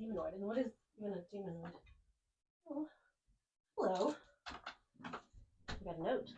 Demonoid. And what is even a demonoid? Oh, hello. I got a note.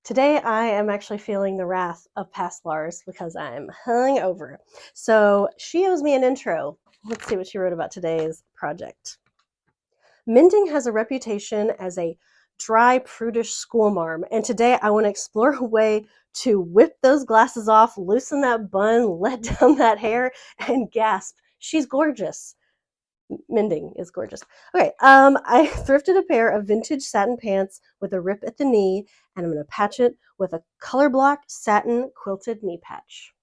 Today I am actually feeling the wrath of past Laurs because I'm hungover. So she owes me an intro. Let's see what she wrote about today's project. Mending has a reputation as a dry, prudish schoolmarm, and today I want to explore a way to whip those glasses off, loosen that bun, let down that hair, and gasp, she's gorgeous. Mending is gorgeous. Okay, I thrifted a pair of vintage satin pants with a rip at the knee, and I'm going to patch it with a color block satin quilted knee patch.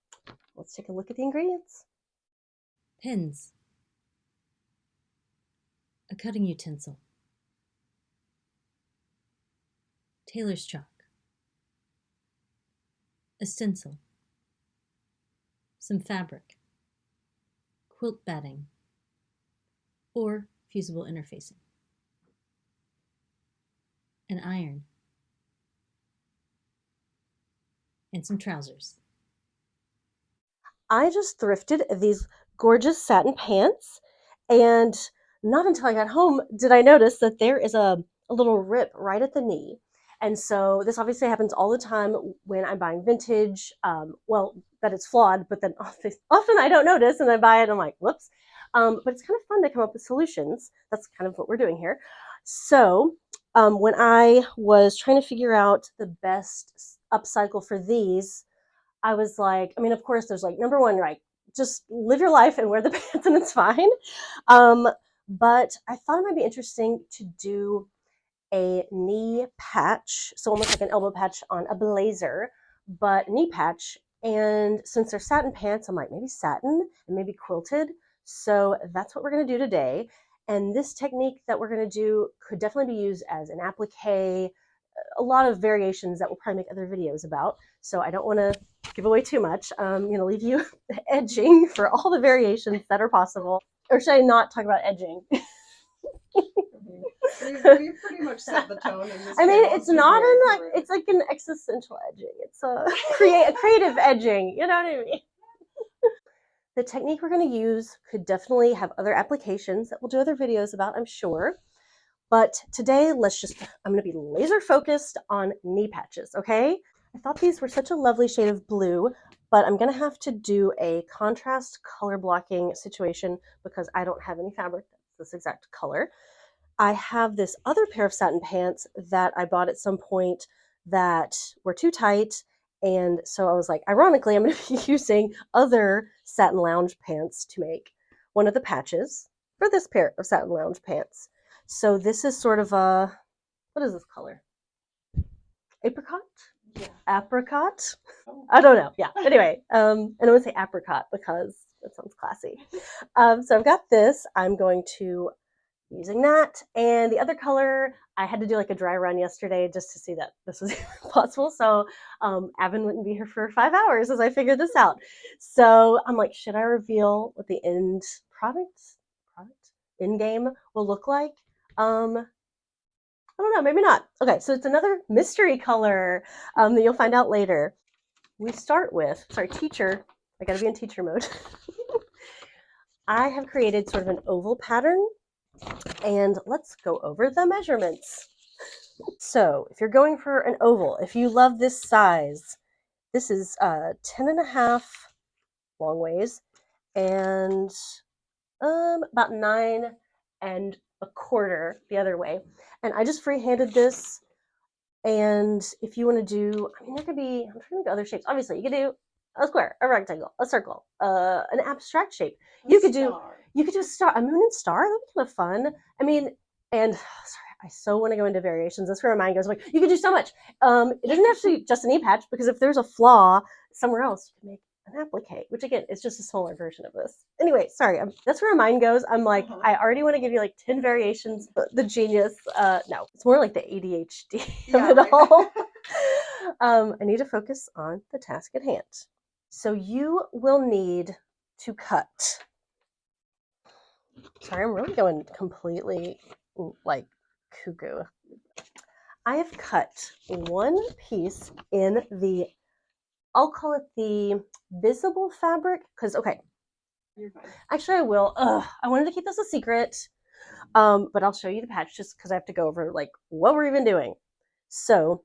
Let's take a look at the ingredients. Pins, a cutting utensil, tailor's chalk, a stencil, some fabric, quilt batting, or fusible interfacing, an iron, and some trousers. I just thrifted these gorgeous satin pants, and not until I got home did I notice that there is a little rip right at the knee. And so this obviously happens all the time when I'm buying vintage. Well, that it's flawed, but then often I don't notice and I buy it and I'm like, whoops. But it's kind of fun to come up with solutions. That's kind of what we're doing here. So when I was trying to figure out the best upcycle for these, I was like, I mean, of course, there's like number one, right? Just live your life and wear the pants and it's fine. But I thought it might be interesting to do a knee patch, so almost like an elbow patch on a blazer, but knee patch. And since they're satin pants, I'm like, maybe satin and maybe quilted. So that's what we're going to do today. And this technique that we're going to do could definitely be used as an applique, a lot of variations that we'll probably make other videos about. So I don't want to give away too much. I'm going to leave you edging for all the variations that are possible. Or should I not talk about edging? We've pretty much set the tone in this. I mean, it's not it's like an existential edging. It's a creative edging. You know what I mean? The technique we're going to use could definitely have other applications that we'll do other videos about, I'm sure. But today, I'm going to be laser focused on knee patches, okay? I thought these were such a lovely shade of blue, but I'm going to have to do a contrast color blocking situation because I don't have any fabric that's this exact color. I have this other pair of satin pants that I bought at some point that were too tight. And so I was like, ironically, I'm going to be using other satin lounge pants to make one of the patches for this pair of satin lounge pants. So this is sort of a, what is this color? Apricot? Yeah. Apricot? Oh. I don't know. Yeah. Anyway, and I would say apricot because that sounds classy. So I've got this. I'm going to using that. And the other color, I had to do like a dry run yesterday just to see that this was possible. So Avon wouldn't be here for 5 hours as I figured this out. So I'm like, should I reveal what the end end game will look like? I don't know, maybe not. Okay, so it's another mystery color that you'll find out later. We start with, teacher. I gotta be in teacher mode. I have created sort of an oval pattern, and let's go over the measurements. So if you're going for an oval, if you love this size, this is 10.5 long ways and about 9.25 the other way. And I just freehanded this. And if you want to do, I mean, there could be, I'm trying to think of other shapes. Obviously, you could do a square, a rectangle, a circle, an abstract shape. You could do a star, a moon and star. That'd be kind of fun. I mean, and sorry, I so want to go into variations. That's where my mind goes. Like, you could do so much. It doesn't have to be just a knee patch because if there's a flaw somewhere else, you can make an applique, which again is just a smaller version of this. Anyway, sorry, that's where my mind goes. I'm like, I already want to give you like 10 variations, but the genius, no, it's more like the ADHD of it all. I need to focus on the task at hand. So you will need to cut. Sorry, I'm really going completely like cuckoo. I have cut one piece in the, I'll call it the visible fabric, because, okay. You're fine. Actually, I will. I wanted to keep this a secret, but I'll show you the patch just because I have to go over like what we're even doing. So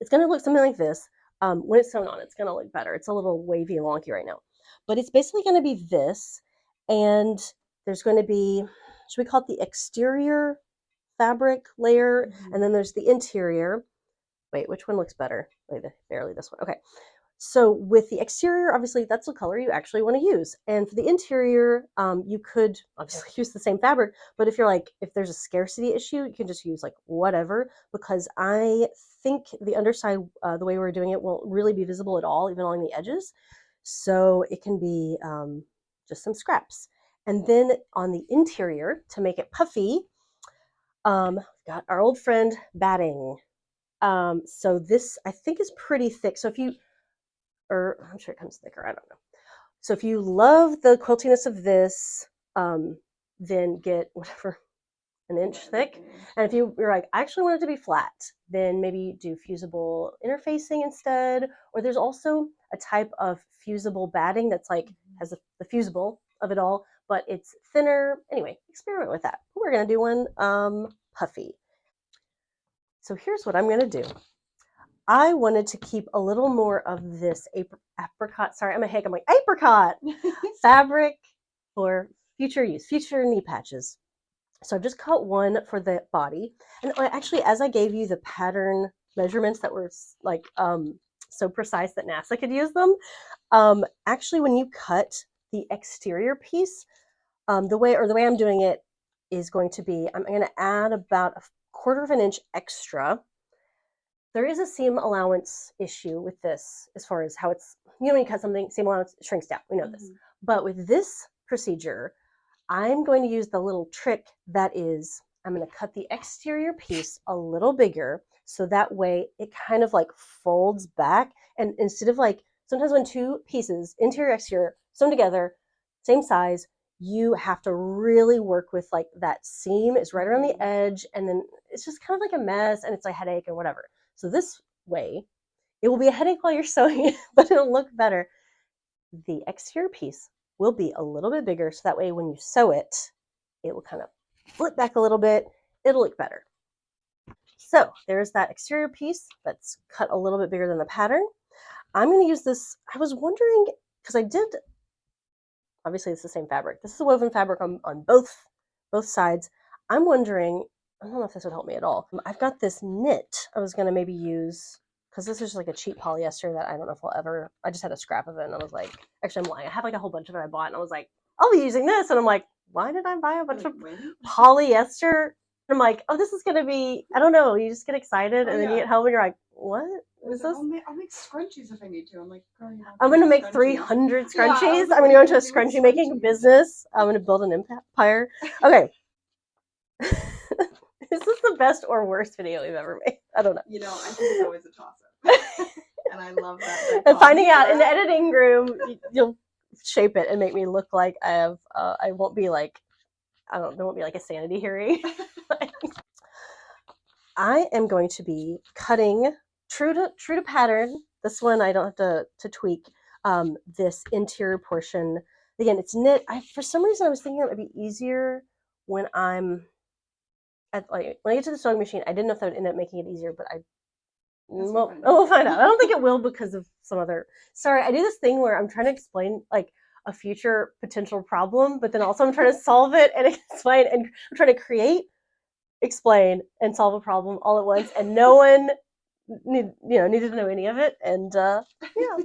it's going to look something like this. When it's sewn on, it's going to look better. It's a little wavy and wonky right now, but it's basically going to be this, and there's going to be, should we call it the exterior fabric layer, and then there's the interior. Wait, which one looks better? Wait, barely this one. Okay. So with the exterior, obviously that's the color you actually want to use. And for the interior, you could obviously use the same fabric, but if you're like, if there's a scarcity issue, you can just use like whatever, because I think the underside, the way we're doing it, won't really be visible at all, even along the edges. So it can be just some scraps. And then on the interior, to make it puffy, got our old friend batting. So this I think is pretty thick. So if you, or I'm sure it comes thicker, I don't know. So if you love the quiltiness of this, then get whatever, an inch thick. And if you're like, I actually want it to be flat, then maybe do fusible interfacing instead. Or there's also a type of fusible batting that's like, has the fusible of it all, but it's thinner. Anyway, experiment with that. We're gonna do one puffy. So here's what I'm gonna do. I wanted to keep a little more of this apricot, sorry, I'm a hick, I'm like, apricot fabric for future use, future knee patches. So I've just cut one for the body. And actually, as I gave you the pattern measurements that were like so precise that NASA could use them, actually when you cut the exterior piece, the way I'm doing it is going to be, I'm going to add about a 1/4 of an inch extra. There is a seam allowance issue with this as far as how it's, you know, when you cut something, seam allowance shrinks down. We know this. But with this procedure, I'm going to use the little trick that is, I'm going to cut the exterior piece a little bigger so that way it kind of like folds back. And instead of like, sometimes when two pieces, interior, exterior, sewn together, same size, you have to really work with like that seam is right around the edge, and then it's just kind of like a mess and it's a headache or whatever. So this way, it will be a headache while you're sewing it, but it'll look better. The exterior piece will be a little bit bigger, so that way when you sew it, it will kind of flip back a little bit. It'll look better. So there's that exterior piece that's cut a little bit bigger than the pattern. I'm going to use this, I was wondering, because I did, obviously it's the same fabric. This is a woven fabric on both sides. I'm wondering, I don't know if this would help me at all. I've got this knit I was going to maybe use, because this is just like a cheap polyester that I don't know if I'll ever, I just had a scrap of it and I was like, actually I'm lying, I have like a whole bunch of it I bought and I was like, I'll be using this, and I'm like, why did I buy a bunch of polyester? And I'm like, oh, this is going to be, I don't know, you just get excited and then you get home and you're like, what is this? I'll make scrunchies if I need to. I'm like, girl, I'm going to make 300 scrunchies. I'm going to go into a scrunchie making business. I'm going to build an empire. Okay. Is this the best or worst video we've ever made? I don't know. You know, I think it's always a toss-up. And I love that. And finding out in the editing room, you'll shape it and make me look like I have, I won't be like, I don't know, there won't be like a sanity hearing. I am going to be cutting true to pattern. This one I don't have to tweak. This interior portion. Again, it's knit. For some reason I was thinking it would be easier when I'm when I get to the sewing machine. I didn't know if that would end up making it easier, but we'll find out. I don't think it will because of some other. Sorry, I do this thing where I'm trying to explain like a future potential problem, but then also I'm trying to solve it and explain, and I'm trying to create, explain, and solve a problem all at once, and no one needed to know any of it. And yeah.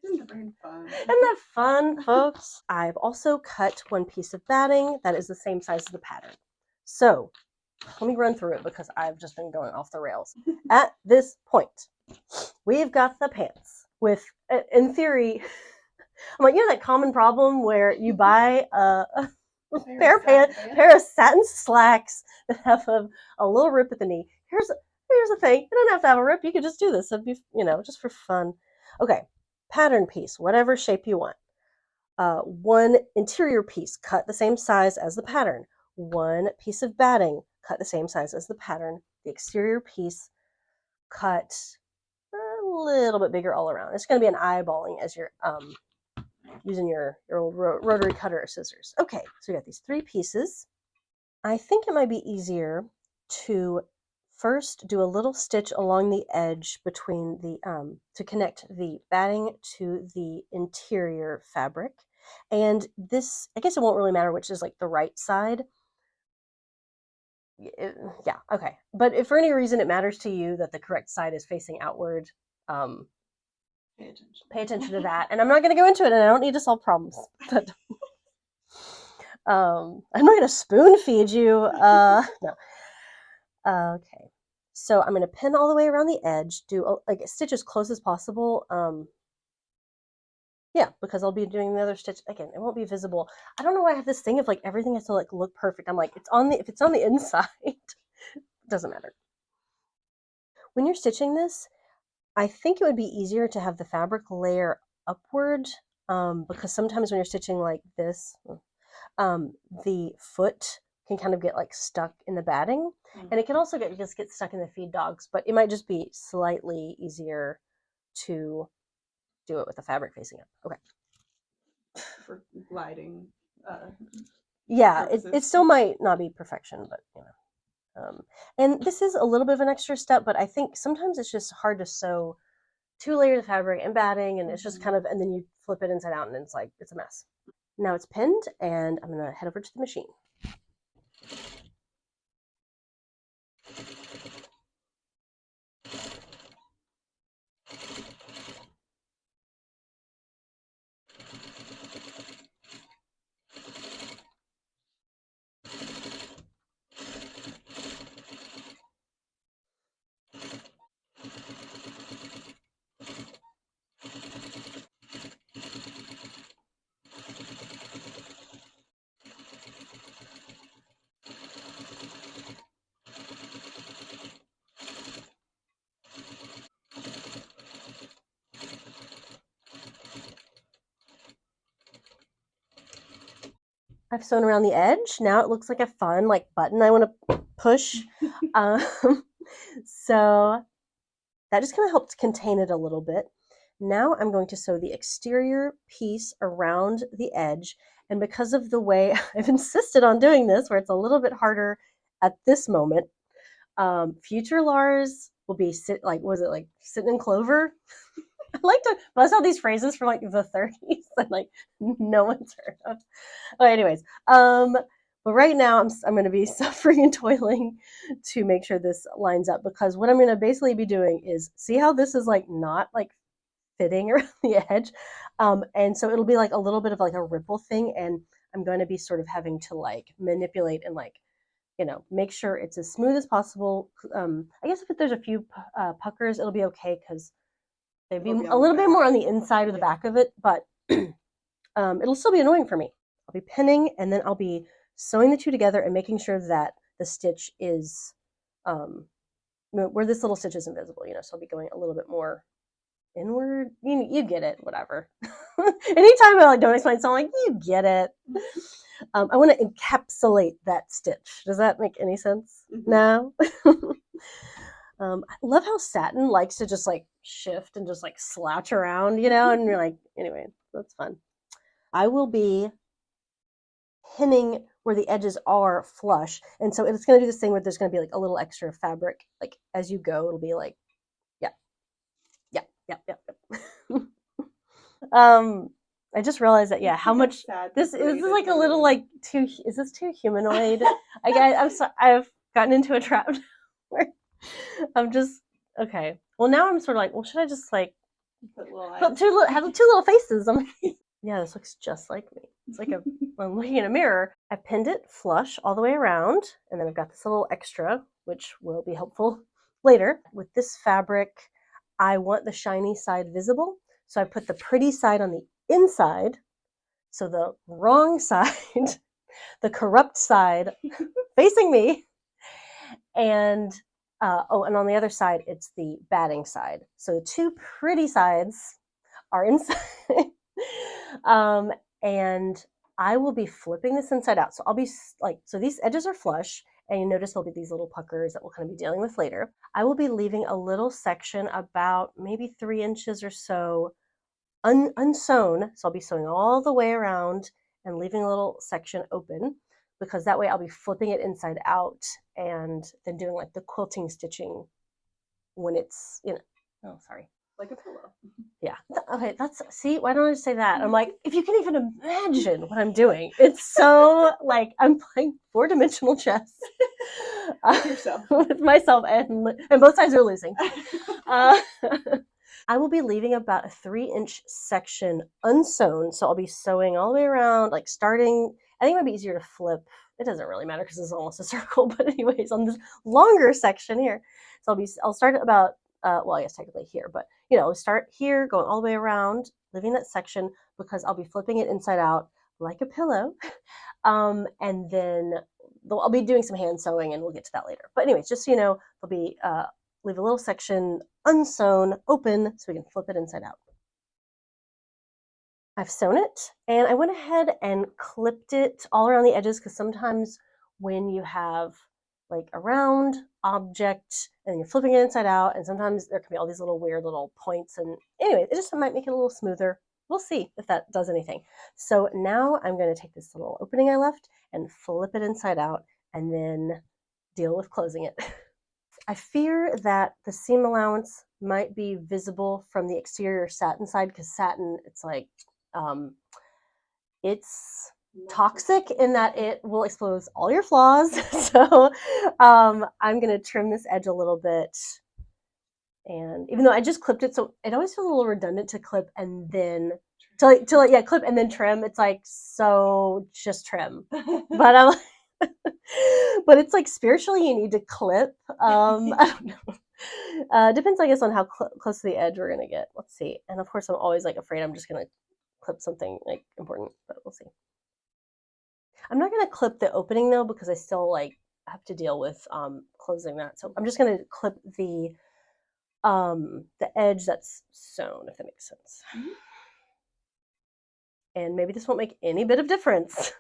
Isn't that fun? Isn't that fun, folks? I've also cut one piece of batting that is the same size as the pattern. So let me run through it because I've just been going off the rails. At this point, we've got the pants with, in theory, I'm like, you know that common problem where you buy a Pair pair of satin slacks that have a little rip at the knee. Here's the thing. You don't have to have a rip. You could just do this. It'd be, just for fun. Okay, pattern piece, whatever shape you want. One interior piece cut the same size as the pattern. One piece of batting cut the same size as the pattern. The exterior piece cut a little bit bigger all around. It's going to be an eyeballing as you're using your old rotary cutter or scissors. Okay, so we got these 3 pieces. I think it might be easier to first do a little stitch along the edge between the to connect the batting to the interior fabric. And this, I guess it won't really matter which is like the right side. Yeah, okay. But if for any reason it matters to you that the correct side is facing outward, pay attention to that. And I'm not going to go into it, and I don't need to solve problems. But I'm not going to spoon feed you. No. Okay. So I'm going to pin all the way around the edge, do like a stitch as close as possible. Yeah, because I'll be doing the other stitch again. It won't be visible. I don't know why I have this thing of like everything has to like look perfect. I'm like, if it's on the inside, it doesn't matter. When you're stitching this, I think it would be easier to have the fabric layer upward, because sometimes when you're stitching like this, the foot can kind of get like stuck in the batting, and it can also just get stuck in the feed dogs, but it might just be slightly easier to do it with the fabric facing up. Okay. For gliding. Yeah, it still might not be perfection, but and this is a little bit of an extra step, but I think sometimes it's just hard to sew 2 layers of fabric and batting, and it's just kind of, and then you flip it inside out and it's like, it's a mess. Now it's pinned, and I'm gonna head over to the machine. I've sewn around the edge. Now it looks like a fun like button I want to push. So that just kind of helped contain it a little bit. Now I'm going to sew the exterior piece around the edge. And because of the way I've insisted on doing this, where it's a little bit harder at this moment, future Laurs will be sitting in clover? I like to buzz out these phrases from like the 30s that like no one's heard of. But anyways, but right now I'm going to be suffering and toiling to make sure this lines up, because what I'm going to basically be doing is, see how this is like not like fitting around the edge, and so it'll be like a little bit of like a ripple thing, and I'm going to be sort of having to like manipulate and like, make sure it's as smooth as possible. I guess if there's a few puckers, it'll be okay, because they'd be a little bit more on the inside or the back of it, but it'll still be annoying for me. I'll be pinning, and then I'll be sewing the 2 together and making sure that the stitch is where this little stitch is invisible, so I'll be going a little bit more inward. You get it, whatever. Anytime I like don't explain something, like, you get it. I want to encapsulate that stitch. Does that make any sense? No? I love how satin likes to just like shift and just like slouch around, and you're like, anyway, that's fun. I will be pinning where the edges are flush, and so it's going to do this thing where there's going to be like a little extra fabric, like as you go, it'll be like, yeah. I just realized that, yeah, how much this is like a little like too, is this too humanoid? I'm sorry, I've gotten into a trap where I'm just, okay. Well, now I'm sort of like, well, should I just like have 2 little faces? I'm like, yeah, this looks just like me. It's like I'm looking in a mirror. I pinned it flush all the way around, and then I've got this little extra, which will be helpful later. With this fabric, I want the shiny side visible, so I put the pretty side on the inside, so the wrong side, the corrupt side facing me, and and on the other side, it's the batting side. So the two pretty sides are inside. um, and I will be flipping this inside out. So I'll be like, so these edges are flush, and you notice there'll be these little puckers that we'll kind of be dealing with later. I will be leaving a little section about maybe 3 inches or so unsewn. So I'll be sewing all the way around and leaving a little section open, because that way I'll be flipping it inside out and then doing like the quilting stitching when it's, oh, sorry. Like a pillow. Yeah. Okay, see, why don't I just say that? I'm like, if you can even imagine what I'm doing, it's so like I'm playing 4-dimensional chess with myself, and both sides are losing. I will be leaving about a 3-inch section unsewn. So I'll be sewing all the way around, like starting, I think it might be easier to flip. It doesn't really matter because it's almost a circle, but anyways, on this longer section here. So I'll start about, well, I guess technically here, but start here, going all the way around, leaving that section, because I'll be flipping it inside out like a pillow. And then I'll be doing some hand sewing, and we'll get to that later. But anyways, just so you know, there'll be leave a little section unsewn open so we can flip it inside out. I've sewn it, and I went ahead and clipped it all around the edges, because sometimes when you have like a round object and you're flipping it inside out, and sometimes there can be all these little weird little points, and anyway, it just might make it a little smoother. We'll see if that does anything. So now I'm going to take this little opening I left and flip it inside out, and then deal with closing it. I fear that the seam allowance might be visible from the exterior satin side, because satin, it's like, it's toxic in that it will expose all your flaws. So I'm going to trim this edge a little bit. And even though I just clipped it, so it always feels a little redundant to clip and then clip and then trim. It's like, so just trim. But I'm but it's like spiritually you need to clip. I don't know. Depends, I guess, on how close to the edge we're gonna get. Let's see. And of course, I'm always like afraid I'm just gonna clip something like important, but we'll see. I'm not gonna clip the opening though, because I still like have to deal with closing that. So I'm just gonna clip the edge that's sewn, if that makes sense. Mm-hmm. And maybe this won't make any bit of difference.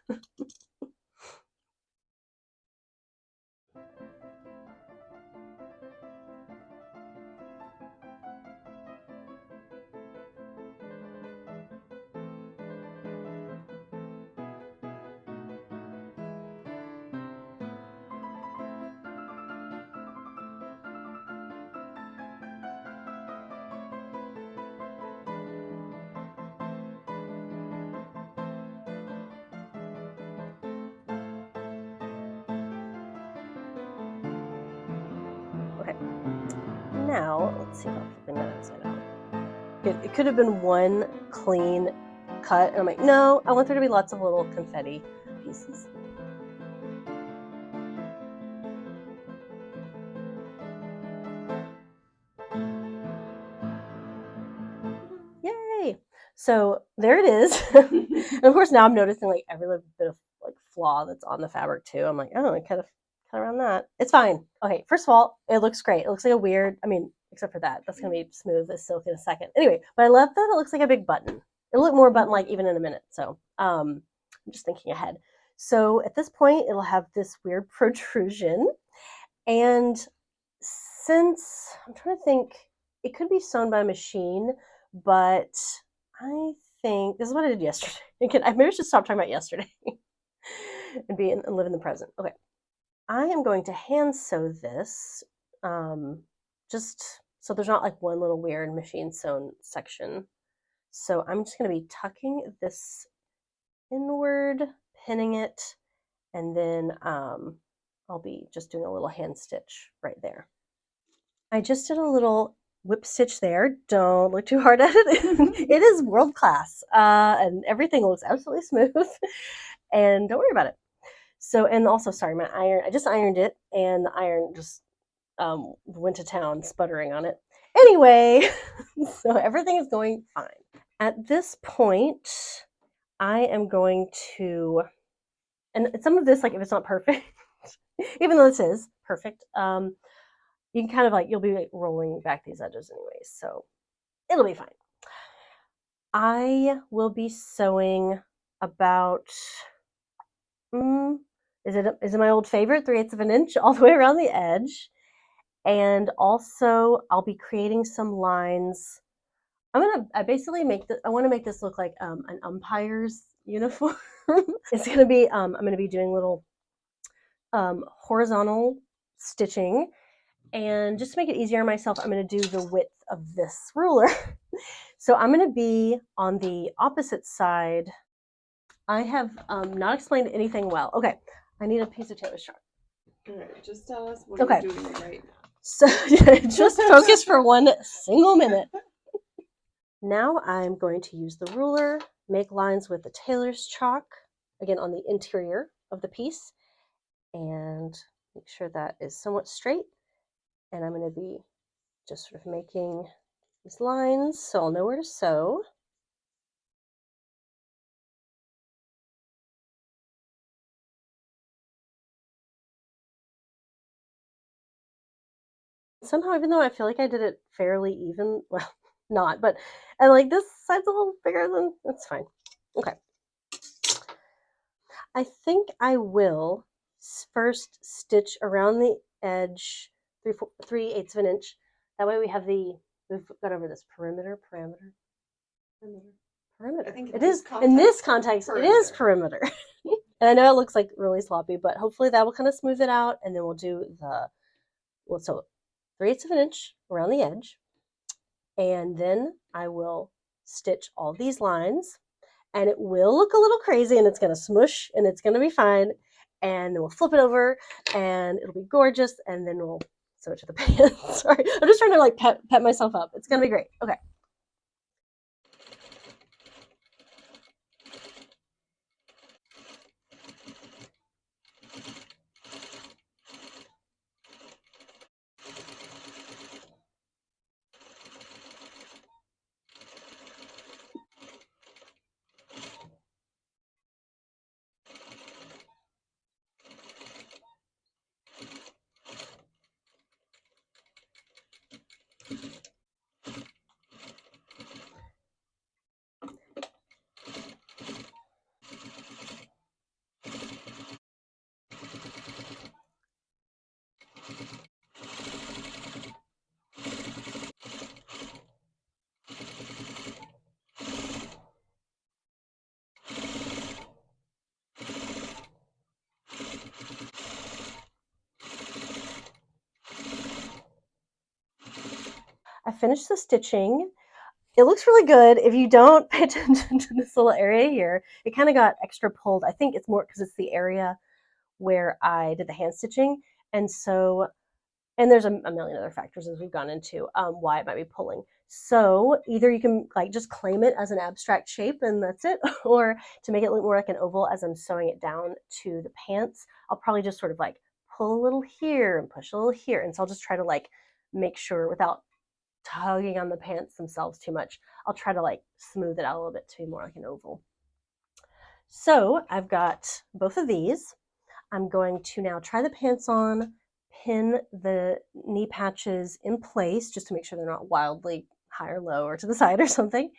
Okay, now let's see about flipping that inside out. It could have been one clean cut, and I'm like, no, I want there to be lots of little confetti pieces. Yay! So there it is. And of course now I'm noticing like every little bit of like flaw that's on the fabric too. I'm like, oh, I cut around that. It's fine. Okay, first of all, it looks great. It looks like a weird, except for that's gonna be smooth as silk in a second. Anyway, but I love that it looks like a big button. It'll look more button-like even in a minute. So I'm just thinking ahead. So at this point, it'll have this weird protrusion. And since I'm trying to think, it could be sewn by machine, but I think this is what I did yesterday. Again, maybe I should stop talking about yesterday and live in the present. Okay. I am going to hand sew this, just so there's not like one little weird machine sewn section. So I'm just going to be tucking this inward, pinning it, and then I'll be just doing a little hand stitch right there. I just did a little whip stitch there. Don't look too hard at it. It is world class, and everything looks absolutely smooth. And don't worry about it. So, and also, sorry, my iron, I just ironed it, and the iron just went to town sputtering on it. Anyway, so everything is going fine. At this point, I am going to, and some of this, like if it's not perfect, even though this is perfect, you can kind of like, you'll be like rolling back these edges anyways, so it'll be fine. I will be sewing about, is it my old favorite, 3/8 of an inch all the way around the edge. And also I'll be creating some lines. I basically I want to make this look like an umpire's uniform. It's gonna be, I'm gonna be doing little horizontal stitching, and just to make it easier on myself, I'm gonna do the width of this ruler. So I'm gonna be on the opposite side. I have not explained anything well. Okay, I need a piece of Taylor's chart. All right, just tell us what Okay. you're doing right now. So just focus for one single minute. Now I'm going to use the ruler, make lines with the tailor's chalk, again on the interior of the piece, and make sure that is somewhat straight. And I'm going to be just sort of making these lines so I'll know where to sew. Somehow, even though I feel like I did it fairly even, well, not, but and like this side's a little bigger than, it's fine. Okay. I think I will first stitch around the edge 3/8 of an inch. That way we've got over this perimeter. I think It is, in this context, perimeter. it is perimeter. And I know it looks like really sloppy, but hopefully that will kind of smooth it out. And then we'll do so 3/8 of an inch around the edge. And then I will stitch all these lines, and it will look a little crazy, and it's going to smush, and it's going to be fine. And then we'll flip it over, and it'll be gorgeous, and then we'll sew it to the pants. Sorry, I'm just trying to like pep myself up. It's going to be great. Okay. I finished the stitching. It looks really good. If you don't pay attention to this little area here, it kind of got extra pulled. I think it's more because it's the area where I did the hand stitching. And so, and there's a million other factors as we've gone into why it might be pulling. So either you can like just claim it as an abstract shape and that's it, or to make it look more like an oval as I'm sewing it down to the pants, I'll probably just sort of like pull a little here and push a little here. And so I'll just try to like make sure without tugging on the pants themselves too much, I'll try to like smooth it out a little bit to be more like an oval. So I've got both of these. I'm going to now try the pants on, pin the knee patches in place just to make sure they're not wildly high or low or to the side or something.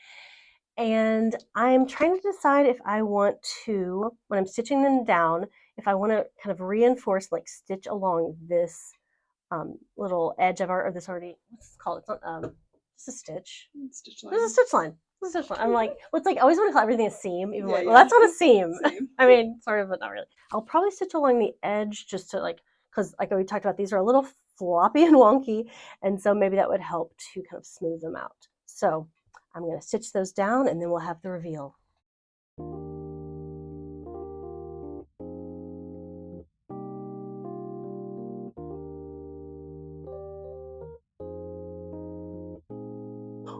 And I'm trying to decide if I want to, when I'm stitching them down, if I want to kind of reinforce, like stitch along this little edge of our, or this already, what's it called? It's not, it's a stitch. Stitch This line. is a stitch line. This is a stitch line. I'm like, well, it's like, I always want to call everything a seam, even Yeah, like, yeah. well, that's not a seam. Same. I mean, sort of, but not really. I'll probably stitch along the edge just to like, because like we talked about, these are a little floppy and wonky, and so maybe that would help to kind of smooth them out. So I'm going to stitch those down, and then we'll have the reveal.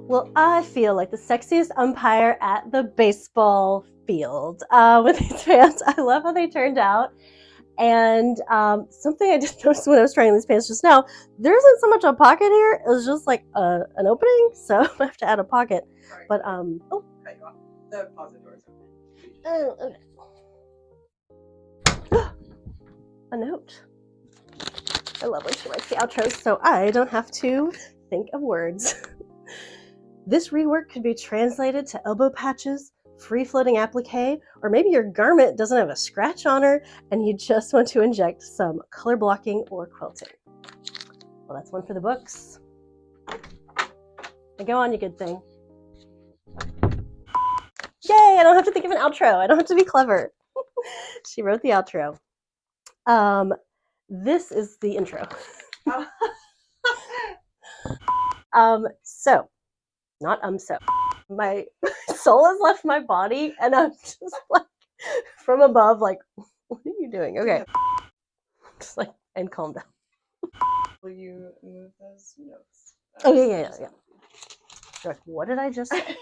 Well, I feel like the sexiest umpire at the baseball field with these pants. I love how they turned out. And something I did notice when I was trying these pants just now, there isn't so much a pocket here. It was just like an opening, so I have to add a pocket. Sorry. But Cut you off. The closet door is open. Okay. A note. I love when she writes the outros, so I don't have to think of words. This rework could be translated to elbow patches, free-floating applique, or maybe your garment doesn't have a scratch on her and you just want to inject some color blocking or quilting. Well, that's one for the books. Now go on, you good thing. Yay, I don't have to think of an outro. I don't have to be clever. She wrote the outro. This is the intro. So, my soul has left my body and I'm just like from above, like, what are you doing? Okay. Just like, and calm down. Will you move those notes? Oh, yeah. You're like, what did I just say?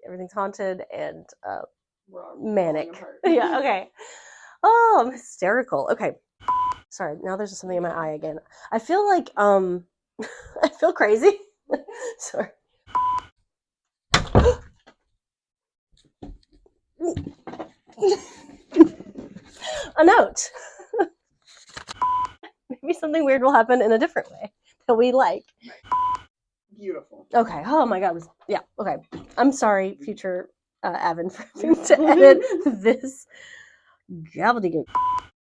Everything's haunted and manic. Yeah, okay. Oh, I'm hysterical. Okay. Sorry, now there's something in my eye again. I feel like, I feel crazy. Sorry. A note. Maybe something weird will happen in a different way that we like. Beautiful. Okay. Oh my God. Yeah. Okay. I'm sorry, future Avon, for having to edit this gobbledygook.